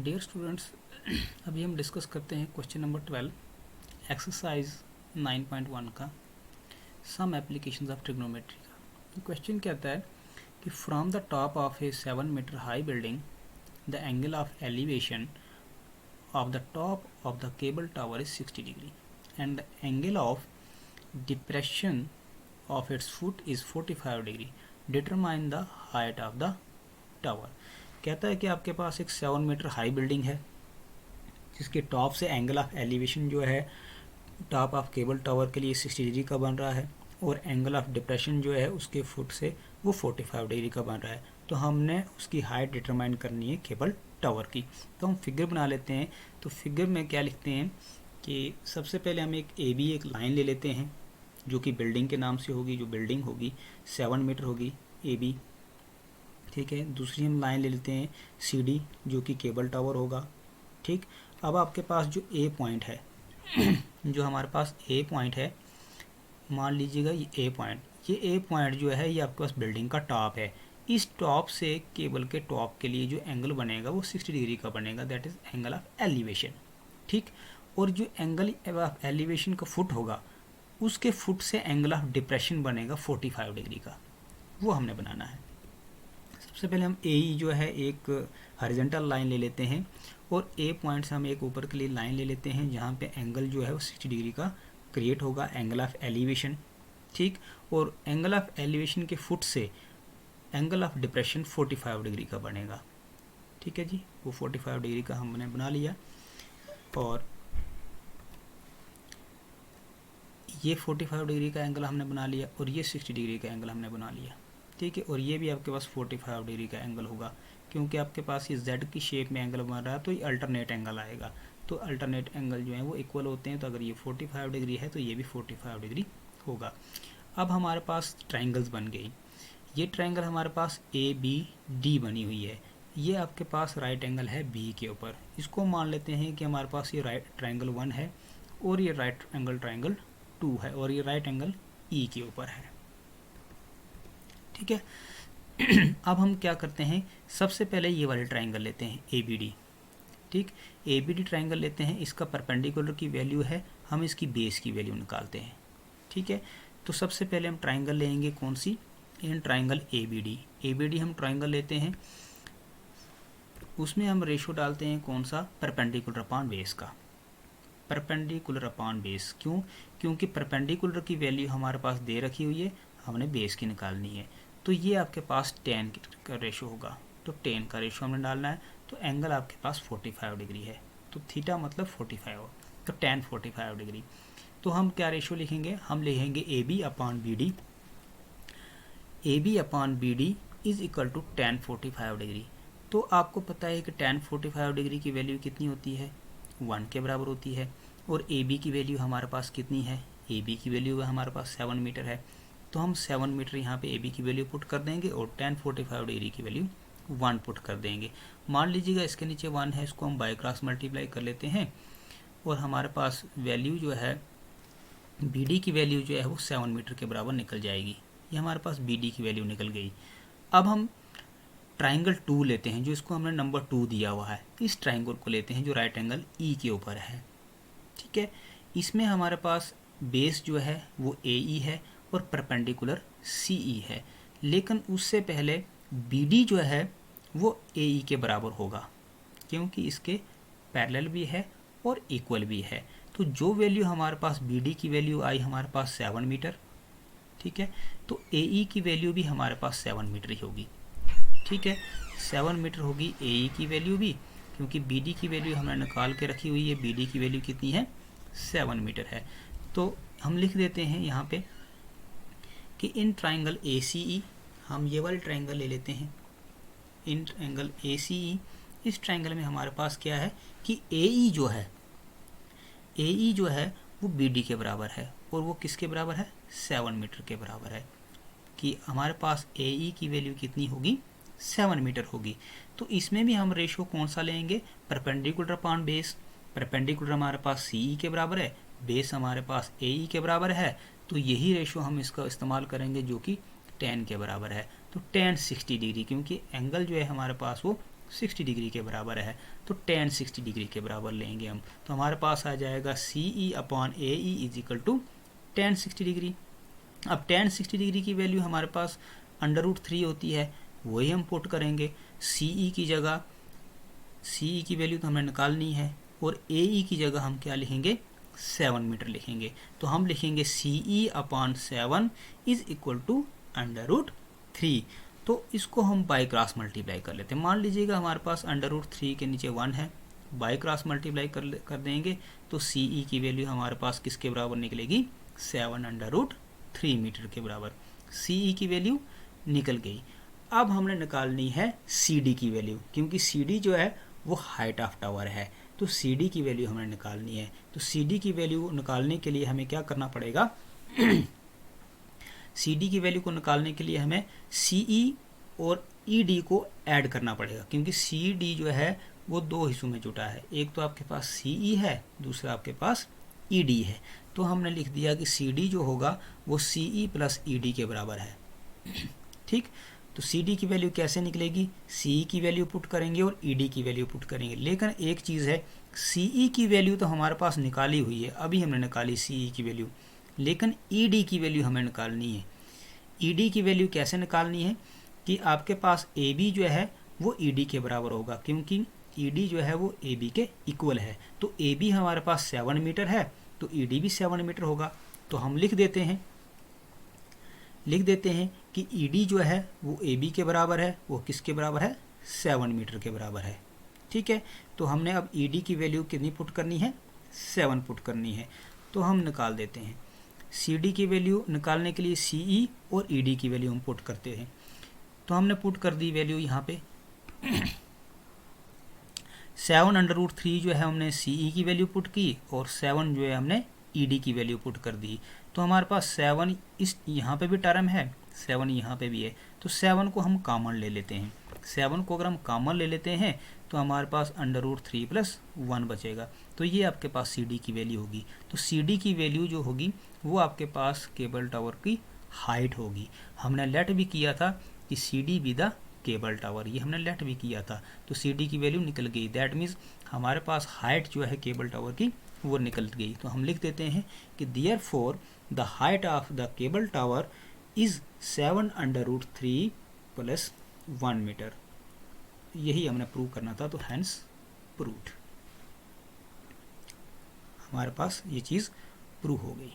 Dear students, अभी हम discuss करते हैं क्वेश्चन नंबर 12 एक्सरसाइज 9.1 का सम एप्लीकेशंस ऑफ ट्रिग्नोमेट्री का। क्वेश्चन कहता है कि from the top of a 7 metre high building the angle of elevation of the top of the cable tower is 60 degree and the angle of depression of its foot is 45 degree. Determine the height of the tower. कहता है कि आपके पास एक 7 metre high building है जिसके top से angle of elevation जो है टॉप ऑफ केबल टावर के लिए 60 डिग्री का बन रहा है और एंगल ऑफ डिप्रेशन जो है उसके फुट से वो 45 डिग्री का बन रहा है। तो हमने उसकी हाइट डिटरमाइन करनी है केबल टावर की। तो हम फिगर बना लेते हैं। तो फिगर में क्या लिखते हैं कि सबसे पहले हम एक लाइन ले लेते हैं जो कि बिल्डिंग के नाम से होगी। जो बिल्डिंग होगी 7 मीटर होगी AB, ठीक है। दूसरी हम लाइन ले लेते हैं CD जो कि केबल टावर होगा, ठीक। अब आपके पास जो A पॉइंट है जो हमारे पास A पॉइंट है, मान लीजिएगा ये A पॉइंट जो है ये आपके पास बिल्डिंग का टॉप है। इस टॉप से केबल के टॉप के लिए जो एंगल बनेगा वो 60 डिग्री का बनेगा, that is angle of elevation, ठीक। और जो एंगल ऑफ एलिवेशन का फुट होगा उसके फुट से एंगल ऑफ डिप्रेशन बनेगा 45 डिग्री का, वो हमने बनाना है। सबसे पहले हम AE जो है एक हॉरिजॉन्टल लाइन ले लेते हैं और A पॉइंट से हम एक ऊपर के लिए लाइन ले लेते हैं जहाँ पे एंगल जो है वो 60 डिग्री का क्रिएट होगा, एंगल ऑफ एलिवेशन, ठीक। और एंगल ऑफ एलिवेशन के फुट से एंगल ऑफ डिप्रेशन 45 डिग्री का बनेगा, ठीक है जी। वो 45 डिग्री का हमने बना लिया और ये 45 डिग्री का एंगल हमने बना लिया और ये 60 डिग्री का एंगल हमने बना लिया, ठीक है। और ये भी आपके पास 45 डिग्री का एंगल होगा क्योंकि आपके पास ये Z की शेप में एंगल बन रहा है तो ये अल्टरनेट एंगल आएगा। तो अल्टरनेट एंगल जो है वो इक्वल होते हैं, तो अगर ये 45 डिग्री है तो ये भी 45 डिग्री होगा। अब हमारे पास ट्राइंगल्स बन गई। ये ट्राइंगल हमारे पास ABD बनी हुई है। ये आपके पास राइट एंगल है B के ऊपर। इसको मान लेते हैं कि हमारे पास ये राइट ट्राइंगल 1 है और ये राइट एंगल ट्राइंगल 2 है और ये राइट एंगल E के ऊपर है, ठीक है। अब हम क्या करते हैं, सबसे पहले ये वाले ट्राइंगल लेते हैं ABD, ठीक। ABD ट्राइंगल लेते हैं, इसका परपेंडिकुलर की वैल्यू है, हम इसकी बेस की वैल्यू निकालते हैं, ठीक है। तो सबसे पहले हम ट्राइंगल लेंगे कौन सी, इन ट्राइंगल ABD हम ट्राइंगल लेते हैं, उसमें हम रेशो डालते हैं कौन सा, परपेंडिकुलर अपॉन बेस का। परपेंडिकुलर अपॉन बेस क्यों, क्योंकि परपेंडिकुलर की वैल्यू हमारे पास दे रखी हुई है, हमने बेस की निकालनी है। तो ये आपके पास 10 का रेशो होगा, तो 10 का रेशो हमने डालना है। तो एंगल आपके पास 45 डिग्री है, तो थीटा मतलब 45 हो, तो tan 45 डिग्री। तो हम क्या रेशो लिखेंगे, हम लिखेंगे AB upon BD is equal to tan 45 degree. तो आपको पता है कि tan 45 डिग्री की वैल्यू कितनी होती है, 1 के बराबर होती है। और AB की वैल्यू हमारे पास कितनी है, AB की वैल्यू हमारे पास 7 मीटर है, तो हम 7 मीटर यहाँ पे AB की वैल्यू पुट कर देंगे और tan 45 डिग्री की वैल्यू 1 पुट कर देंगे। मान लीजिएगा इसके नीचे 1 है, इसको हम बाय क्रॉस मल्टीप्लाई कर लेते हैं और हमारे पास वैल्यू जो है BD की वैल्यू जो है वो 7 मीटर के बराबर निकल जाएगी। ये हमारे पास BD की वैल्यू निकल गई। अब हम ट्राइंगल 2 लेते हैं, जो इसको हमने नंबर 2 दिया हुआ है, इस ट्राइंगल को लेते हैं जो राइट एंगल E के ऊपर है, ठीक है। इसमें हमारे पास बेस जो है वो AE है और परपेंडिकुलर CE है, लेकिन उससे पहले BD जो है वो AE के बराबर होगा क्योंकि इसके पैरेलल भी है और इक्वल भी है। तो जो वैल्यू हमारे पास BD की वैल्यू आई हमारे पास 7 मीटर, ठीक है। तो AE की वैल्यू भी हमारे पास 7 मीटर ही होगी, ठीक है। 7 मीटर होगी AE की वैल्यू भी, क्योंकि BD की वैल्यू हमने निकाल के रखी हुई है। BD की वैल्यू कितनी है, 7 मीटर है। तो हम लिख देते हैं यहाँ पे कि इन ट्राइंगल ACE, हम ये वाले ट्राइंगल ले लेते हैं, इन ट्राइंगल ACE, इस ट्राइंगल में हमारे पास क्या है कि AE जो है वो BD के बराबर है और वो किसके बराबर है, 7 मीटर के बराबर है। कि हमारे पास AE की वैल्यू कितनी होगी, 7 मीटर होगी। तो इसमें भी हम रेशो कौन सा लेंगे, परपेंडिकुलर अपॉन बेस। परपेंडिकुलर हमारे पास CE के बराबर है, बेस हमारे पास AE के बराबर है, तो यही रेशो हम इसका इस्तेमाल करेंगे जो कि tan के बराबर है। तो tan 60 डिग्री, क्योंकि एंगल जो है हमारे पास वो 60 डिग्री के बराबर है, तो tan 60 डिग्री के बराबर लेंगे हम। तो हमारे पास आ जाएगा CE upon AE is equal to tan 60 degree. अब tan 60 डिग्री की वैल्यू हमारे पास √3 होती है, वही हम पुट करेंगे। CE की जगह CE की वैल्यू तो हमें निकालनी है, और AE की जगह हम क्या लिखेंगे, 7 मीटर लिखेंगे। तो हम लिखेंगे CE upon 7 is equal to √3। तो इसको हम बाई क्रॉस मल्टीप्लाई कर लेते हैं। मान लीजिएगा हमारे पास √3 के नीचे 1 है, बाई क्रॉस मल्टीप्लाई कर देंगे तो CE की वैल्यू हमारे पास किसके बराबर निकलेगी, 7 √3 मीटर के बराबर। CE की वैल्यू निकल गई। अब हमने निकालनी है CD की वैल्यू, क्योंकि CD जो है वो हाइट ऑफ टावर है, तो CD की वैल्यू हमें निकालनी है। तो CD की वैल्यू निकालने के लिए हमें क्या करना पड़ेगा CD की वैल्यू को निकालने के लिए हमें CE और ED को ऐड करना पड़ेगा, क्योंकि CD जो है वो दो हिस्सों में जुटा है, एक तो आपके पास CE है, दूसरा आपके पास ED है। तो हमने लिख दिया कि CD जो होगा वो CE प्लस ED के बराबर है। ठीक, तो CD की वैल्यू कैसे निकलेगी, CE की वैल्यू पुट करेंगे और ED की वैल्यू पुट करेंगे। लेकिन एक चीज़ है, CE की वैल्यू तो हमारे पास निकाली हुई है, अभी हमने निकाली CE की वैल्यू, लेकिन ED की वैल्यू हमें निकालनी है। ED की वैल्यू कैसे निकालनी है कि आपके पास AB जो है वो ED के बराबर होगा, क्योंकि ED जो है वो AB के इक्वल है। तो AB हमारे पास 7 मीटर है, तो ED भी 7 मीटर होगा। तो हम लिख देते हैं कि ED जो है वो AB के बराबर है, वो किसके बराबर है, 7 मीटर के बराबर है। ठीक है, तो हमने अब ED की वैल्यू कितनी पुट करनी है, 7 पुट करनी है। तो हम निकाल देते हैं। CD की वैल्यू निकालने के लिए CE और ED की वैल्यू हम पुट करते हैं। तो हमने पुट कर दी वैल्यू यहाँ पे 7 √3 जो है हमने CE की वैल्यू पुट की, और 7 जो है हमने ED की वैल्यू पुट कर दी। तो हमारे पास 7 इस यहाँ पे भी टर्म है, 7 यहाँ पे भी है, तो 7 को हम कॉमन ले लेते हैं। 7 को अगर हम कॉमन ले लेते हैं तो हमारे पास √3 + 1 बचेगा। तो ये आपके पास CD की वैल्यू होगी। तो CD की वैल्यू जो होगी वो आपके पास केबल टावर की हाइट होगी। हमने लेट भी किया था कि CD be the cable tower, ये हमने लेट भी किया था। तो CD की वैल्यू निकल गई, दैट मीन्स हमारे पास हाइट जो है केबल टावर की वो निकल गई। तो हम लिख देते हैं कि therefore the height of the cable tower is 7 √3 + 1 metre. यही हमने प्रूव करना था, तो हैंस प्रूव्ड, हमारे पास ये चीज़ प्रूव हो गई।